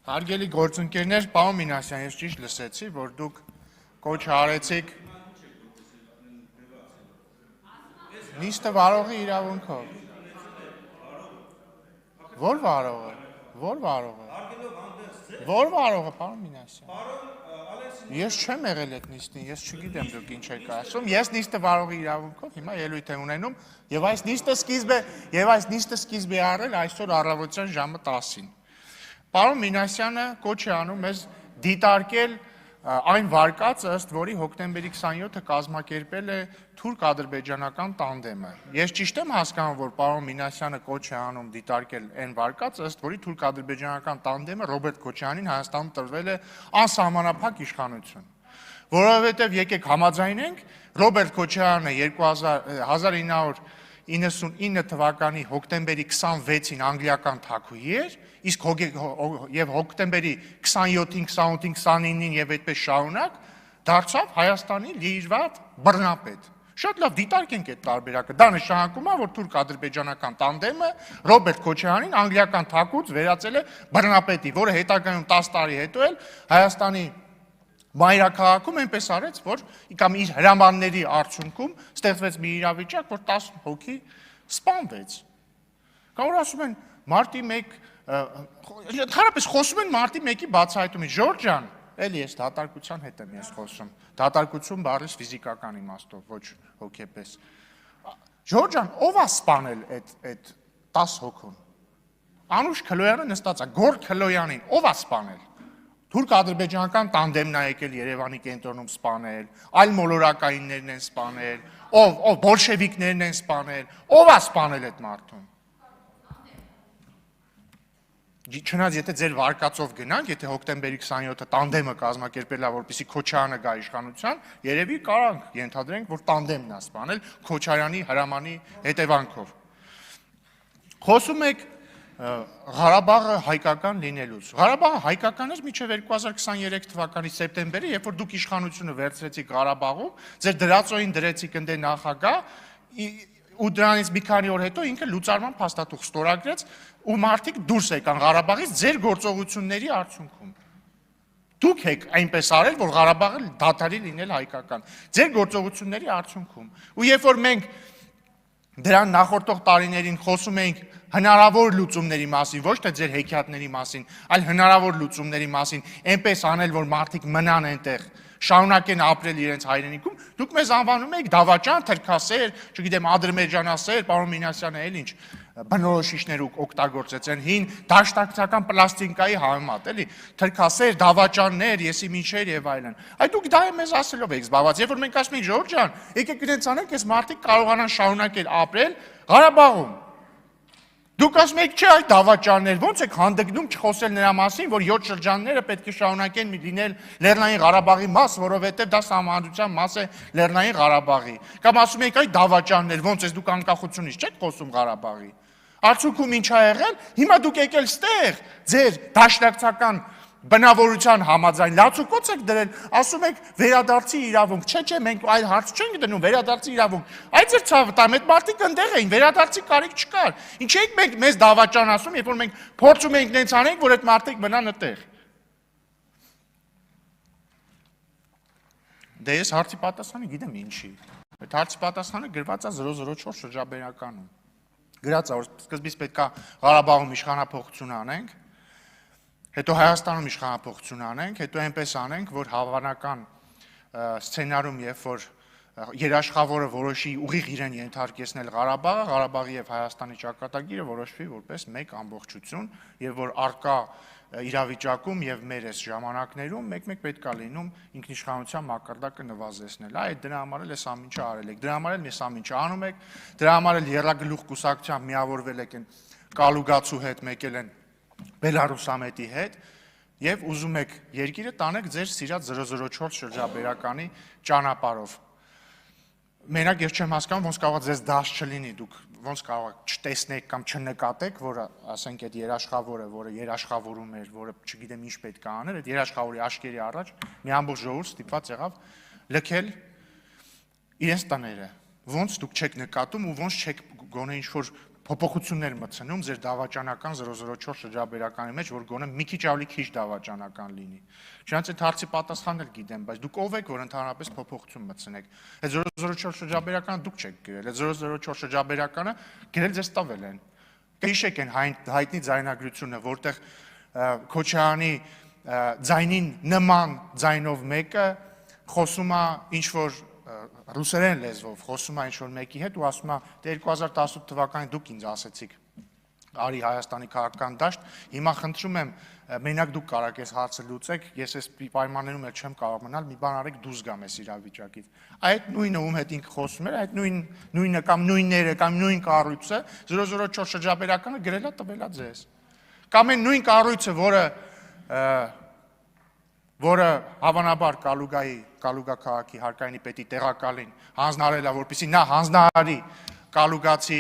Հարգելի գործընկերներ, պարոն Մինասյան, ես ճիշտ լսեցի, որ դուք կոչ արեցիք նիստը վարողի իրավունքով։ Ո՞ր վարողը։ Ո՞ր վարողը։ Ո՞ր վարողը, պարոն Մինասյան։ Ես չեմ եղել այդ նիստին, ես չգիտեմ դուք ինչ եք ասում։ Ես նիստը վարողի իրավունքով հիմա ելույթ եմ ունենում եւ այս նիստը սկիզբ է առել այսօր առավոտյան ժամը 10-ին։ Պարոն Մինասյանը կոչ է անում մեզ դիտարկել այն վարկածը, ըստ որի հոկտեմբերի 27-ը կազմակերպել է թուրք-ադրբեջանական տանդեմը։ Ես ճիշտ եմ հասկանում, որ պարոն Մինասյանը կոչ է անում դիտարկել այն վարկածը, ըստ որի թուրք-ադրբեջանական տանդեմը Ռոբերտ Քոչարյանին Հայաստանում տրվել է անսահմանափակ իշխանություն։ Որովհետև եկեք համաձայնենք, Ռոբերտ Քոչարյանը 1999 թվականի հոկտեմբերի 26-ին անգլիական թագուհի էր, իսկ եւ հոկտեմբերի 27-ին, 28-ին, 29-ին եւ այդպես շարունակ դարձավ Հայաստանի լիիրված բռնապետ։ Շատ լավ դիտարկենք այդ տարբերակը։ Դա նշանակում է, որ թուրք-ադրբեջանական տանդեմը Ռոբերտ Քոչարյանին անգլիական թագուց վերածել է բռնապետի, որը հետագայում 10 տարի հետո էլ Հայաստանի մայրաքաղաքում այնպես արեց, որ կամ իր հրամանների արդյունքում ստեղծվեց մի իրավիճակ, որ 10 հոգի սպանվեց։ Կամ որ ասում են մարտի 1, ընդհանրապես խոսում են մարտի 1-ի բացահայտումից։ Ժորժ ջան, էլի ես դատարկության հետ եմ ես խոսում։ Դատարկություն բառից ֆիզիկական իմաստով, ոչ հոգեպես։ Ժորժ ջան, ով է սպանել այդ 10 հոգուն։ Անուշ Քլոյանը նստած է, Գորգ Քլոյանին ով է սպանել։ Թուրք-ադրբեջանական տանդեմն է եկել Երևանի կենտրոնում սպանել, այլ մոլորակայիններն են սպանել, ով բոլշևիկներն են սպանել, ով է սպանել այդ մարդուն։ Չնայած եթե ձեր վարկածով գնանք, եթե հոկտեմբերի 27-ը տանդեմը կազմակերպել է, որպեսզի Քոչարյանը գա իշխանության, երևի կարանք ենթադրենք, որ տանդեմն է սպանել Քոչարյանի հրամանի հետևանքով։ Խոսում եք Ղարաբաղը հայկական լինելուց։ Ղարաբաղը հայկական էր մինչև 2023 թվականի սեպտեմբերը, երբ որ դուք իշխանությունը վերցրեցիք Ղարաբաղում, ձեր դրածոյին դրեցիք ընդ նախագահ, ու դրանից մի քանի օր հետո ինքը լուծարման փաստաթուղթ ստորագրեց, ու մարդիկ դուրս եկան Ղարաբաղից ձեր գործողությունների արդյունքում։ Դուք եք այնպես արել, որ Ղարաբաղը դադարի լինել հայկական, ձեր գործողությունների արդյունքում։ Ու երբ որ մենք դրան նախորդող տարիներին խոսում էինք հնարավոր լուծումների մասին, ոչ թե ձեր հեքիաթների մասին, այլ հնարավոր լուծումների մասին, այնպես անել, որ մարդիկ մնան այնտեղ, շարունակեն ապրել իրենց հայրենիքում, դուք մեզ անվանում եք դավաճան, թրքասեր, չգիտեմ, ադրբեջանասեր, պարոն Մինասյանը էլ ինչ բնորոշիչներ օգտագործեց են հին դաշնակցական պլաստիկայի համեմատ, էլի, թրքասեր, դավաճաններ, եսի միջեր եւ այլն։ Այդ դուք դա մեզ ասելով եք զբաղված, երբ որ մենք ասում ենք Ժորժ ջան, եկեք իրենց անենք, այս մարդիկ կարողանան շարունակել ապրել Ղարաբաղում։ Դուք ասում եք, չէ, այդ դավաճաններ, ոնց եք հանդգնում չխոսել նրա մասին, որ 7 շրջանները պետք է շարունակեն լինել Լեռնային Ղարաբաղի մաս, որովհետև դա սահմանադրության մաս է Լեռնային Ղարաբաղի։ Կամ ասում եք, այդ դավաճաններ, ոնց ես դուք անկախությունից չեք խոսում Ղարաբաղի։ Արդյունքում ինչ ա եղել, հիմա դուք եկել ստեղ, ձեր դաշնակցական բնավորության համաձայն լացուկոց եք դրել, ասում եք վերադարձի իրավունք, չէ, մենք այլ հարց չենք դնում, վերադարձի իրավունք, այդ ձեր ցավը տամ, այդ մարդիկ ընդեղ էին, վերադարձի կարիք չկար, ինչ եք մենք մեզ դավաճան ասում, երբ որ մենք փորձում ենք նենց անենք, որ այդ մարդիկ մնան այդտեղ։ Դե ես հարցի պատասխանը գիտեմ ինչի, այդ հարցի պատասխանը գրված է 004 շրջաբերականում, գրած է, որ սկզբից պետք է Ղարաբաղում իշխանափոխություն անենք, հետո Հայաստանում իշխանափոխություն անենք, հետո այնպես անենք, որ հավանական սցենարում, երբ որ երաշխավորը որոշի ուղիղ իրեն ենթարկեցնել Ղարաբաղը, Ղարաբաղի եւ Հայաստանի ճակատագիրը որոշվի որպես մեկ ամբողջություն, եւ որ արկա իրավիճակում եւ մեր այս ժամանակներում մեկ-մեկ պետք է լինում ինքնիշխանության մակարդակը նվազեցնել։ Այդ դրա համար էլ այս ամինչը արել եք, դրա համար էլ այս ամինչը անում եք, դրա համար էլ Եռագլուխ կուսակցությամբ միավորվել եք են Կալուգացու հետ, մեկել են Բելարուսամետի հետ եւ ուզում եք երկիրը տանեք ձեր սիրած 004 շրջաբերականի ճանապարհով։ Մենակ ես չեմ հասկանում, ոնց կարող է ձեզ դաշ չլինի, դուք ոնց կարող եք չտեսնեք կամ չնկատեք, որ ասենք այդ երաշխավորը, որը երաշխավորում էր, որը չգիտեմ ինչ պետք է աներ, այդ երաշխավորի աշկերի առաջ մի ամբողջ ժողովուրդ ստիպված եղավ լքել իրենց տները։ Ոնց դուք չեք նկատում ու ոնց չեք գոնե ինչ որ փոփոխություններ մտցնում ձեր դավաճանական 004 շրջաբերականի մեջ, որ գոնե մի քիչ ավելի քիչ դավաճանական լինի։ Չնայած այդ հարցի պատասխանն էլ գիտեմ, բայց դուք ով եք, որ ընդհանրապես փոփոխություն մտցնեք։ Այդ 004 շրջաբերականը դուք չեք գրել, այդ 004 շրջաբերականը գրել ձեզ տվել են։ Կհիշեք այն հայտնի ձայնագրությունը, որտեղ Քոչարյանի ձայնին նման ձայնով մեկը խոսում է ինչ որ ռուսերեն լեզվով, խոսում է ինչ որ մեկի հետ ու ասում է, դե 2018 թվականին դուք ինձ ասեցիք, արի Հայաստանի քաղաքական դաշտ, հիմա խնդրում եմ, մենակ դուք կարաք այս հարցը լուծեք, ես այս պայմաններում էլ չեմ կարող մնալ, մի բան արեք դուրս գամ այս իրավիճակից։ Այդ նույնը ում հետ ինքը խոսում էր, այդ նույնը կամ նույնները կամ նույն կառույցը 004 շրջաբերականը գրել է տվել է ձեզ։ Կամ այն նույն կառույցը, որը հավանաբար Կալուգա քաղաքի հարկայինի պետի տեղակալին հանձնարարել է, որպեսզի նա հանձնարարի Կալուգացի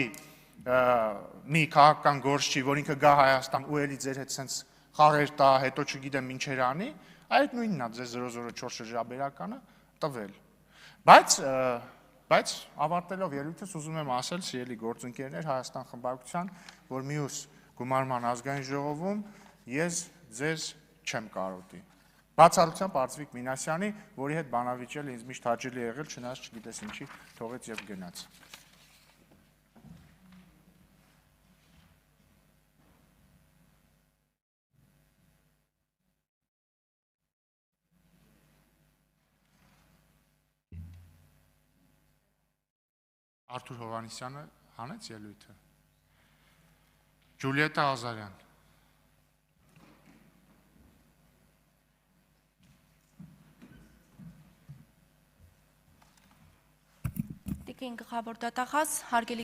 մի քաղաքական գործչի, որ ինքը գա Հայաստան ու էլի ձեր հետ սենց խաղեր տա, հետո չգիտեմ ինչեր անի, այդ նույնն է ձեզ 004 շրջաբերականը տվել։ Բայց ավարտելով ելույթս ուզում եմ ասել, սիրելի գործընկերներ, Հայաստան խմբակցության, որ մյուս գումարման ազգային ժողովում ես ձեզ չեմ կարոտի։ Բացառությամբ Արծվիկ Մինասյանի, որի հետ բանավիճել ինձ միշտ հաճելի եղել, չնայած չգիտես ինչի թողեց եւ գնաց։ Արթուր Հովհաննիսյանը հանեց ելույթը։ Ջուլիետա Ազարյան։ Տիկին գլխավոր դատախազ, հարգելի